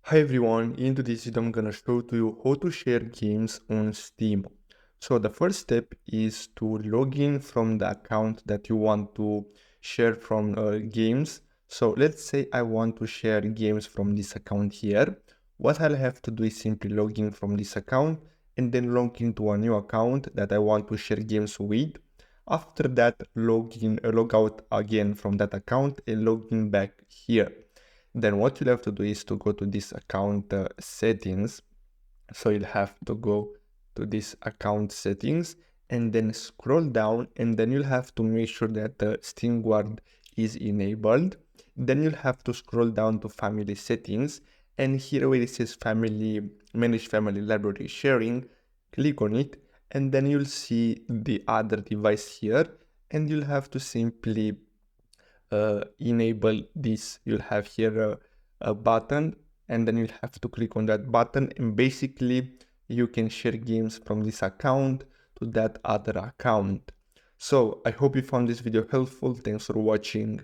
Hi everyone, in today's video I'm gonna show to you how to share games on Steam. So the first step is to log in from the account that you want to share from games. So let's say I want to share games from this account here. What I'll have to do is simply log in from this account and then log into a new account that I want to share games with. After that, log out again from that account and log in back here. Then what you'll have to do is to go to this account settings. So you'll have to go to this account settings and then scroll down, and then you'll have to make sure that the Steam Guard is enabled. Then you'll have to scroll down to family settings, and here where it says manage family library sharing, click on it, and then you'll see the other device here, and you'll have to simply enable this. You'll have here a button, and then you'll have to click on that button, and basically you can share games from this account to that other account. So I hope you found this video helpful. Thanks for watching.